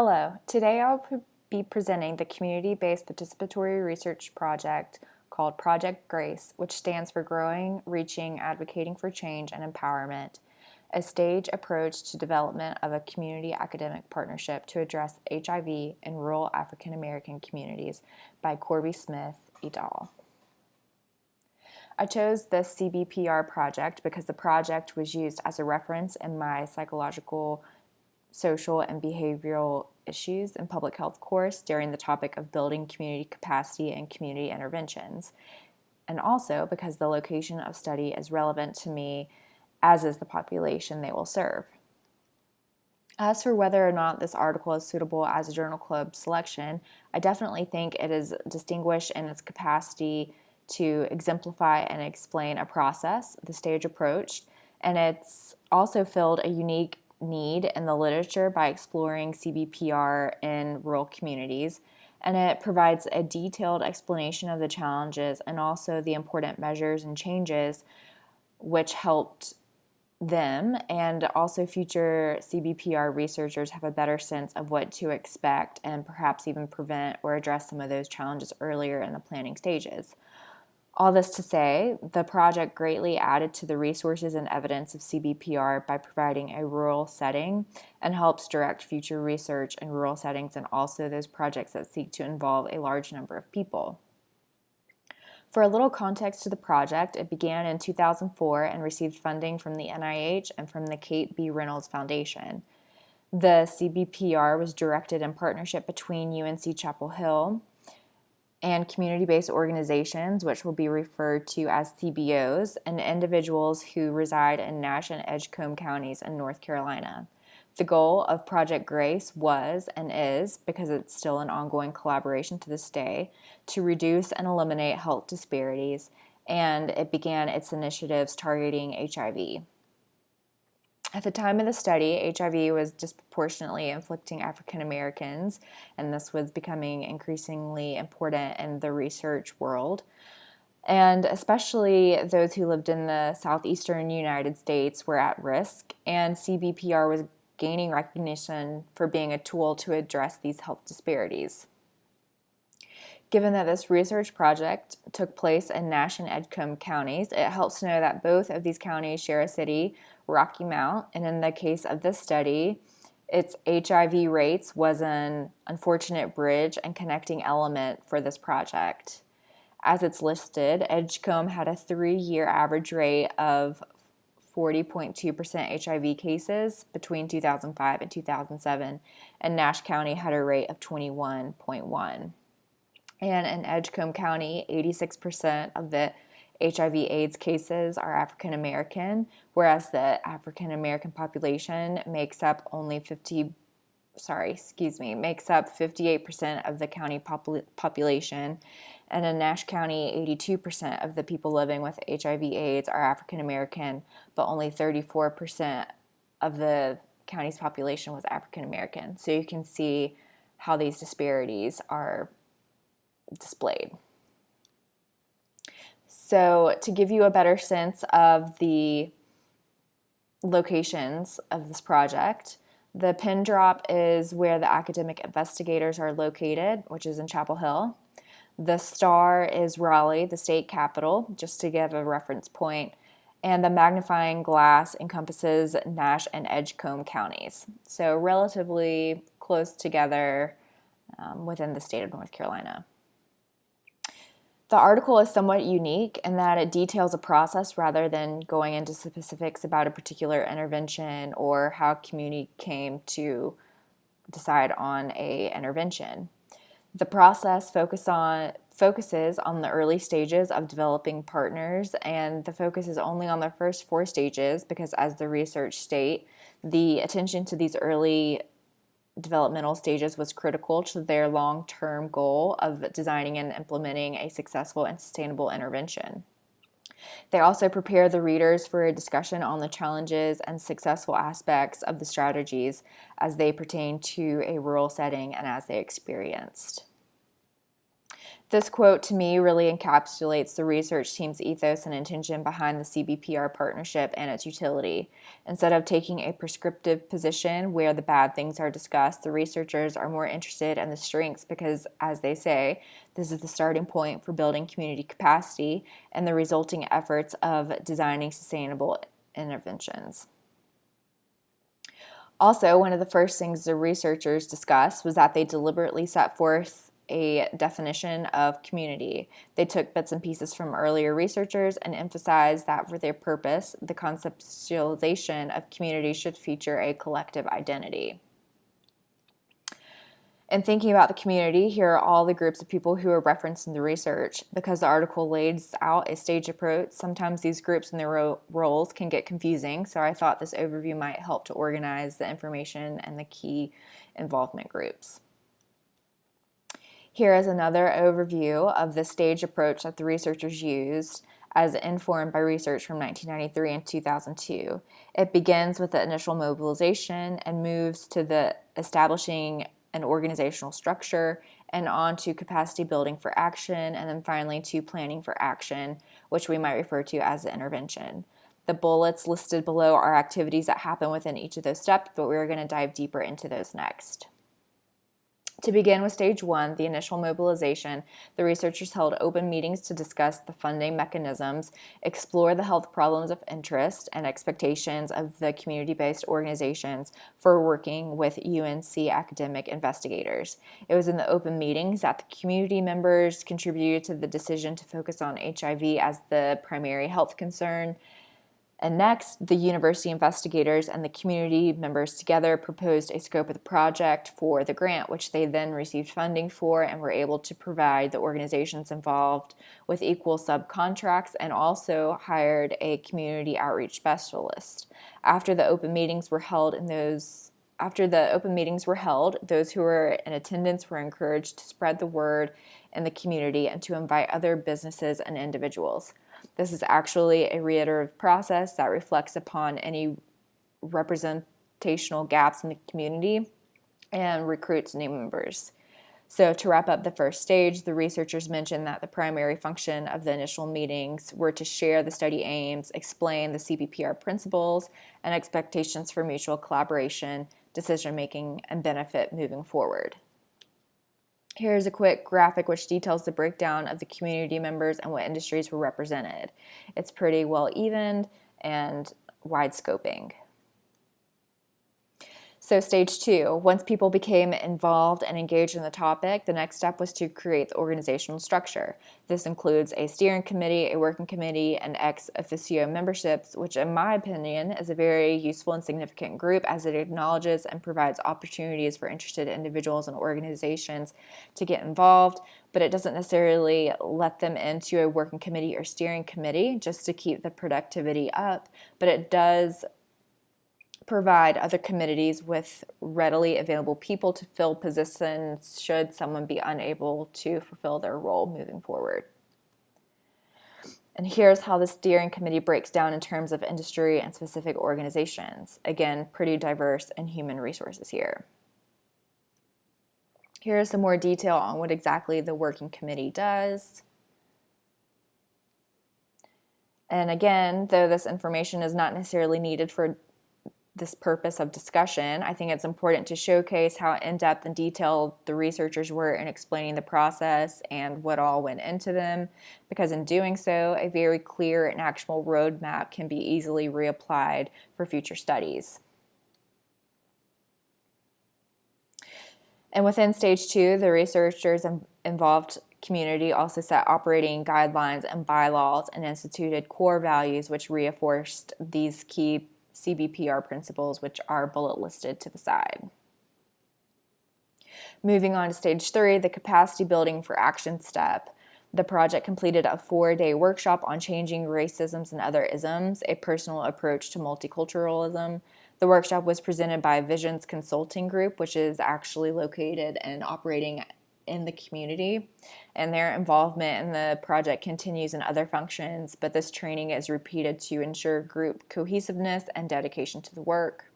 Hello, today I will be presenting the community-based participatory research project called Project GRACE, which stands for Growing, Reaching, Advocating for Change and Empowerment, a staged approach to development of a community academic partnership to address HIV in rural African American communities by Corby Smith et al. I chose this CBPR project because the project was used as a reference in my psychological, social, and behavioral issues and public health course during the topic of building community capacity and community interventions, and also because the location of study is relevant to me, as is the population they will serve. As for whether or not this article is suitable as a journal club selection, I definitely think it is distinguished in its capacity to exemplify and explain a process, the stage approach, and it's also filled a unique need in the literature by exploring CBPR in rural communities, and it provides a detailed explanation of the challenges and also the important measures and changes which helped them, and also future CBPR researchers have a better sense of what to expect and perhaps even prevent or address some of those challenges earlier in the planning stages. All this to say, the project greatly added to the resources and evidence of CBPR by providing a rural setting and helps direct future research in rural settings and also those projects that seek to involve a large number of people. For a little context to the project, it began in 2004 and received funding from the NIH and from the Kate B. Reynolds Foundation. The CBPR was directed in partnership between UNC Chapel Hill and community-based organizations, which will be referred to as CBOs, and individuals who reside in Nash and Edgecombe counties in North Carolina. The goal of Project GRACE was and is, because it's still an ongoing collaboration to this day, to reduce and eliminate health disparities, and it began its initiatives targeting HIV. At the time of the study, HIV was disproportionately inflicting African Americans, and this was becoming increasingly important in the research world. And especially those who lived in the southeastern United States were at risk, and CBPR was gaining recognition for being a tool to address these health disparities. Given that this research project took place in Nash and Edgecombe counties, it helps to know that both of these counties share a city, Rocky Mount, and in the case of this study, its HIV rates was an unfortunate bridge and connecting element for this project. As it's listed, Edgecombe had a 3-year average rate of 40.2% HIV cases between 2005 and 2007, and Nash County had a rate of 21.1%. And in Edgecombe County, 86% of the HIV/AIDS cases are African American, whereas the African American population makes up 58% of the county population. And in Nash County, 82% of the people living with HIV/AIDS are African American, but only 34% of the county's population was African American. So you can see how these disparities are displayed. So to give you a better sense of the locations of this project, the pin drop is where the academic investigators are located, which is in Chapel Hill. The star is Raleigh, the state capital, just to give a reference point, and the magnifying glass encompasses Nash and Edgecombe counties, so relatively close together within the state of North Carolina. The article is somewhat unique in that it details a process rather than going into specifics about a particular intervention or how a community came to decide on an intervention. The process focuses on the early stages of developing partners, and the focus is only on the first 4 stages because, as the research state, the attention to these early developmental stages was critical to their long-term goal of designing and implementing a successful and sustainable intervention. They also prepare the readers for a discussion on the challenges and successful aspects of the strategies as they pertain to a rural setting and as they experienced. This quote to me really encapsulates the research team's ethos and intention behind the CBPR partnership and its utility. Instead of taking a prescriptive position where the bad things are discussed, the researchers are more interested in the strengths because, as they say, this is the starting point for building community capacity and the resulting efforts of designing sustainable interventions. Also, one of the first things the researchers discussed was that they deliberately set forth a definition of community. They took bits and pieces from earlier researchers and emphasized that for their purpose, the conceptualization of community should feature a collective identity. In thinking about the community, here are all the groups of people who are referenced in the research. Because the article lays out a stage approach, sometimes these groups and their roles can get confusing, so I thought this overview might help to organize the information and the key involvement groups. Here is another overview of the stage approach that the researchers used as informed by research from 1993 and 2002. It begins with the initial mobilization and moves to the establishing an organizational structure and on to capacity building for action, and then finally to planning for action, which we might refer to as the intervention. The bullets listed below are activities that happen within each of those steps, but we're going to dive deeper into those next. To begin with stage one, the initial mobilization, the researchers held open meetings to discuss the funding mechanisms, explore the health problems of interest and expectations of the community-based organizations for working with UNC academic investigators. It was in the open meetings that the community members contributed to the decision to focus on HIV as the primary health concern. And next, the university investigators and the community members together proposed a scope of the project for the grant, which they then received funding for and were able to provide the organizations involved with equal subcontracts and also hired a community outreach specialist. After the open meetings were held, those who were in attendance were encouraged to spread the word in the community and to invite other businesses and individuals. This is actually a reiterative process that reflects upon any representational gaps in the community and recruits new members. So to wrap up the first stage, the researchers mentioned that the primary function of the initial meetings were to share the study aims, explain the CBPR principles, and expectations for mutual collaboration, decision-making, and benefit moving forward. Here's a quick graphic which details the breakdown of the community members and what industries were represented. It's pretty well evened and wide scoping. So stage two, once people became involved and engaged in the topic, the next step was to create the organizational structure. This includes a steering committee, a working committee, and ex officio memberships, which in my opinion is a very useful and significant group as it acknowledges and provides opportunities for interested individuals and organizations to get involved, but it doesn't necessarily let them into a working committee or steering committee just to keep the productivity up, but it does provide other committees with readily available people to fill positions should someone be unable to fulfill their role moving forward. And here's how the steering committee breaks down in terms of industry and specific organizations. Again, pretty diverse in human resources here. Here's some more detail on what exactly the working committee does. And again, though this information is not necessarily needed for this purpose of discussion, I think it's important to showcase how in-depth and detailed the researchers were in explaining the process and what all went into them, because in doing so, a very clear and actionable roadmap can be easily reapplied for future studies. And within stage two, the researchers involved community also set operating guidelines and bylaws and instituted core values which reinforced these key CBPR principles, which are bullet listed to the side. Moving on to stage three, the capacity building for action step. The project completed a 4-day workshop on changing racisms and other isms, a personal approach to multiculturalism. The workshop was presented by Visions Consulting Group, which is actually located and operating in the community, and their involvement in the project continues in other functions, but this training is repeated to ensure group cohesiveness and dedication to the work.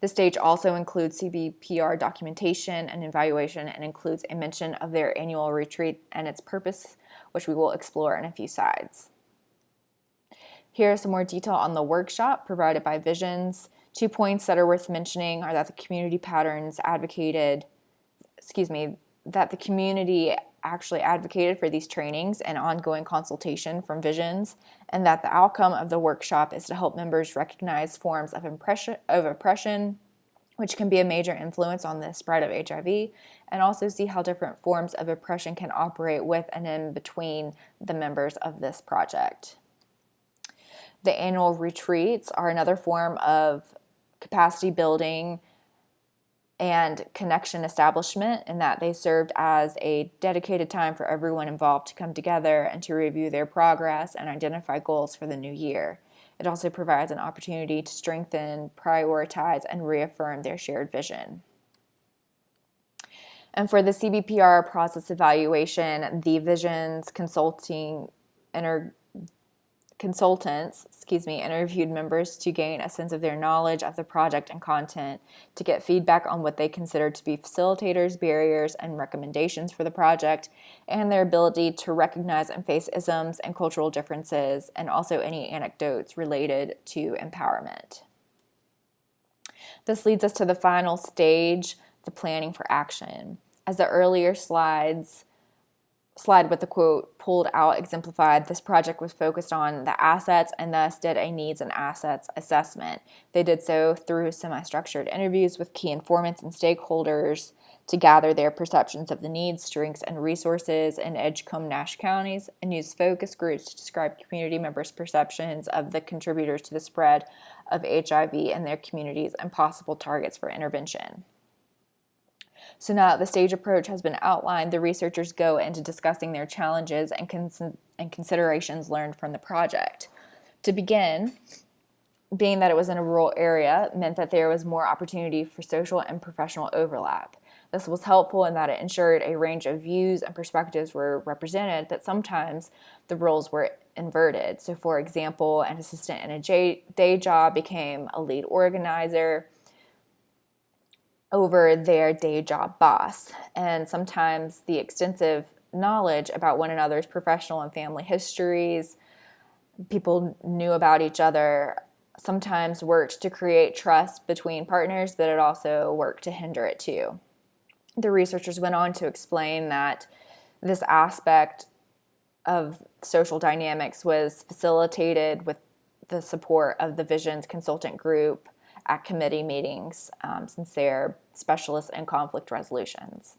The stage also includes CBPR documentation and evaluation and includes a mention of their annual retreat and its purpose, which we will explore in a few slides. Here is some more detail on the workshop provided by Visions. 2 points that are worth mentioning are that the community actually advocated for these trainings and ongoing consultation from Visions, and that the outcome of the workshop is to help members recognize forms of oppression, which can be a major influence on the spread of HIV, and also see how different forms of oppression can operate with and in between the members of this project. The annual retreats are another form of capacity building and connection establishment in that they served as a dedicated time for everyone involved to come together and to review their progress and identify goals for the new year. It also provides an opportunity to strengthen, prioritize, and reaffirm their shared vision. And for the CBPR process evaluation, the Visions consultants interviewed members to gain a sense of their knowledge of the project and content, to get feedback on what they considered to be facilitators, barriers, and recommendations for the project, and their ability to recognize and face isms and cultural differences, and also any anecdotes related to empowerment. This leads us to the final stage, the planning for action. As the earlier slide with the quote pulled out exemplified, this project was focused on the assets and thus did a needs and assets assessment. They did so through semi-structured interviews with key informants and stakeholders to gather their perceptions of the needs, strengths, and resources in Edgecombe-Nash counties, and used focus groups to describe community members' perceptions of the contributors to the spread of HIV in their communities and possible targets for intervention. So now that the stage approach has been outlined, the researchers go into discussing their challenges and considerations learned from the project. To begin, being that it was in a rural area meant that there was more opportunity for social and professional overlap. This was helpful in that it ensured a range of views and perspectives were represented, but sometimes the roles were inverted. So for example, an assistant in a day job became a lead organizer over their day job boss. And sometimes the extensive knowledge about one another's professional and family histories, people knew about each other, sometimes worked to create trust between partners, but it also worked to hinder it too. The researchers went on to explain that this aspect of social dynamics was facilitated with the support of the Visions consultant group at committee meetings, since they're specialists in conflict resolutions.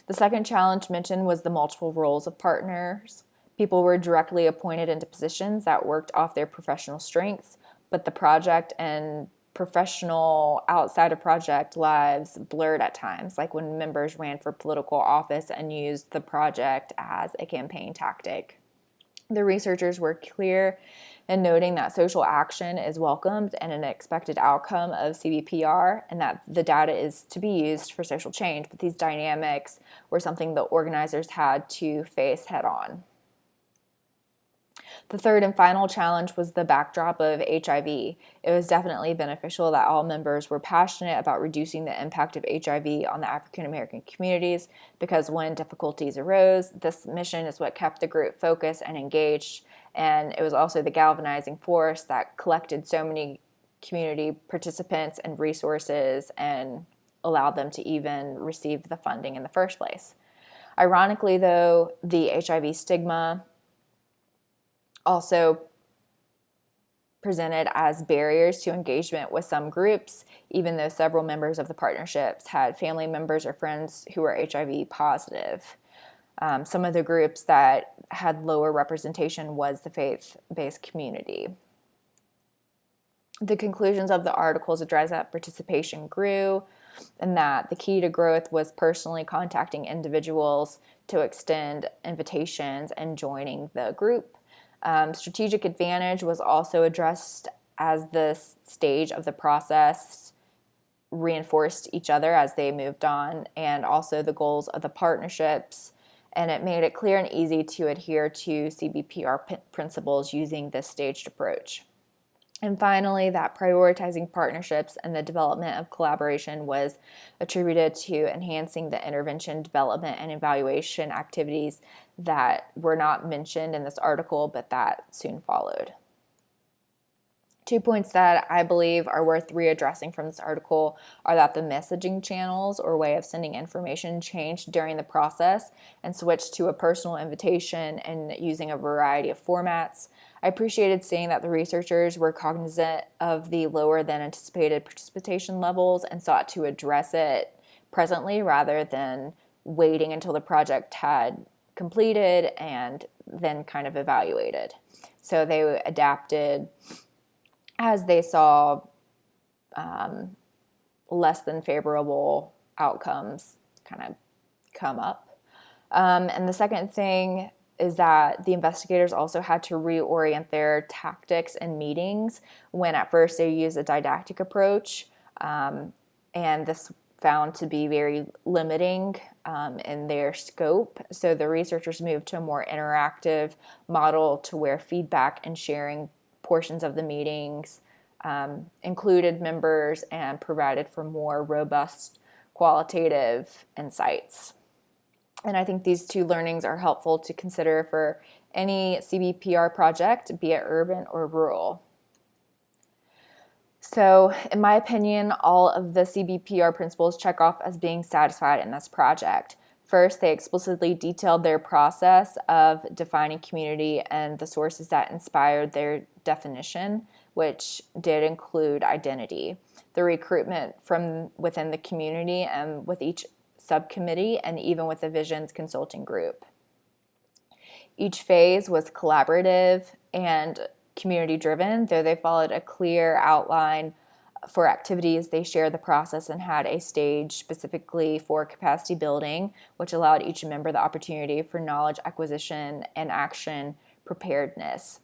The second challenge mentioned was the multiple roles of partners. People were directly appointed into positions that worked off their professional strengths, but the project and professional outside of project lives blurred at times, like when members ran for political office and used the project as a campaign tactic. The researchers were clear in noting that social action is welcomed and an expected outcome of CBPR, and that the data is to be used for social change, but these dynamics were something the organizers had to face head on. The third and final challenge was the backdrop of HIV. It was definitely beneficial that all members were passionate about reducing the impact of HIV on the African American communities, because when difficulties arose, this mission is what kept the group focused and engaged, and it was also the galvanizing force that collected so many community participants and resources and allowed them to even receive the funding in the first place. Ironically, though, the HIV stigma also presented as barriers to engagement with some groups, even though several members of the partnerships had family members or friends who were HIV positive. Some of the groups that had lower representation was the faith-based community. The conclusions of the articles addressed that participation grew, and that the key to growth was personally contacting individuals to extend invitations and joining the group. Strategic advantage was also addressed as the stage of the process reinforced each other as they moved on, and also the goals of the partnerships, and it made it clear and easy to adhere to CBPR principles using this staged approach. And finally, that prioritizing partnerships and the development of collaboration was attributed to enhancing the intervention, development, and evaluation activities that were not mentioned in this article, but that soon followed. 2 points that I believe are worth readdressing from this article are that the messaging channels or way of sending information changed during the process and switched to a personal invitation and using a variety of formats. I appreciated seeing that the researchers were cognizant of the lower than anticipated participation levels and sought to address it presently rather than waiting until the project had completed and then kind of evaluated. So they adapted as they saw less than favorable outcomes kind of come up. And the second thing is that the investigators also had to reorient their tactics and meetings when at first they used a didactic approach, and this found to be very limiting in their scope. So the researchers moved to a more interactive model to where feedback and sharing portions of the meetings included members and provided for more robust qualitative insights. And I think these two learnings are helpful to consider for any CBPR project, be it urban or rural. So, in my opinion, all of the CBPR principles check off as being satisfied in this project. First, they explicitly detailed their process of defining community and the sources that inspired their definition, which did include identity, the recruitment from within the community and with each subcommittee, and even with the Visions Consulting Group. Each phase was collaborative and community-driven, though they followed a clear outline for activities. They shared the process and had a stage specifically for capacity building, which allowed each member the opportunity for knowledge acquisition and action preparedness.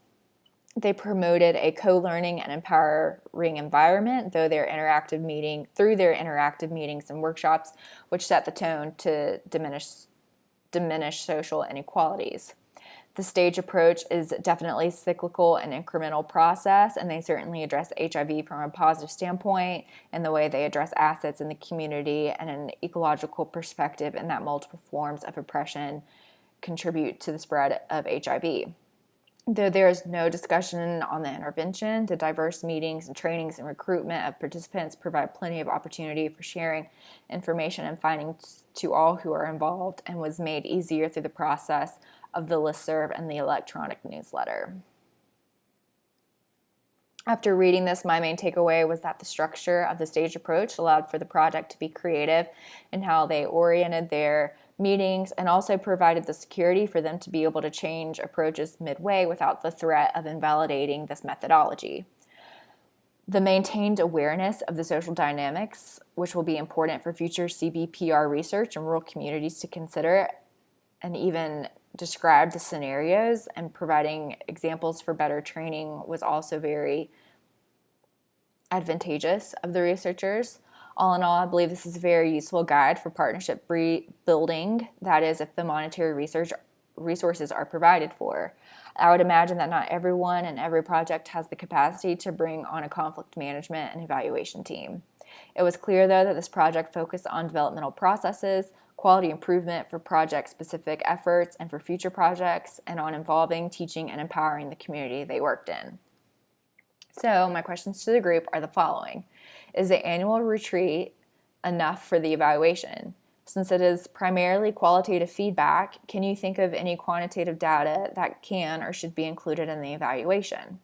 They promoted a co-learning and empowering environment through their interactive meetings and workshops, which set the tone to diminish social inequalities. The stage approach is definitely cyclical and incremental process, and they certainly address HIV from a positive standpoint in the way they address assets in the community and an ecological perspective, in that multiple forms of oppression contribute to the spread of HIV. Though there is no discussion on the intervention, the diverse meetings and trainings and recruitment of participants provide plenty of opportunity for sharing information and findings to all who are involved, and was made easier through the process of the listserv and the electronic newsletter. After reading this, my main takeaway was that the structure of the stage approach allowed for the project to be creative in how they oriented their meetings, and also provided the security for them to be able to change approaches midway without the threat of invalidating this methodology. The maintained awareness of the social dynamics, which will be important for future CBPR research in rural communities to consider, and even describe the scenarios and providing examples for better training, was also very advantageous of the researchers. All in all, I believe this is a very useful guide for partnership building, that is, if the monetary resources are provided for. I would imagine that not everyone and every project has the capacity to bring on a conflict management and evaluation team. It was clear, though, that this project focused on developmental processes, quality improvement for project-specific efforts and for future projects, and on involving, teaching, and empowering the community they worked in. So my questions to the group are the following. Is the annual retreat enough for the evaluation? Since it is primarily qualitative feedback, can you think of any quantitative data that can or should be included in the evaluation?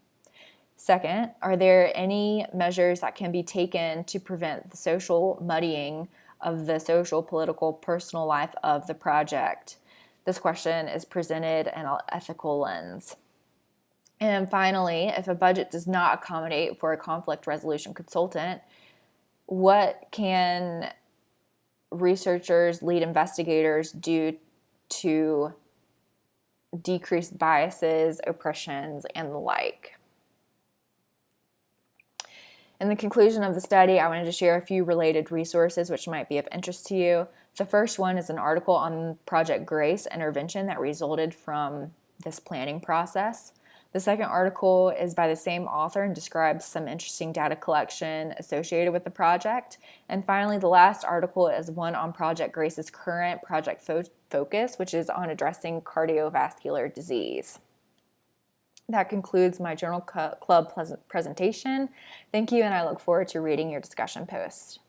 Second, are there any measures that can be taken to prevent the social muddying of the social, political, personal life of the project? This question is presented in an ethical lens. And finally, if a budget does not accommodate for a conflict resolution consultant, what can researchers, lead investigators do to decrease biases, oppressions, and the like? In the conclusion of the study, I wanted to share a few related resources which might be of interest to you. The first one is an article on Project Grace intervention that resulted from this planning process. The second article is by the same author and describes some interesting data collection associated with the project. And finally, the last article is one on Project Grace's current project focus, which is on addressing cardiovascular disease. That concludes my journal club presentation. Thank you, and I look forward to reading your discussion post.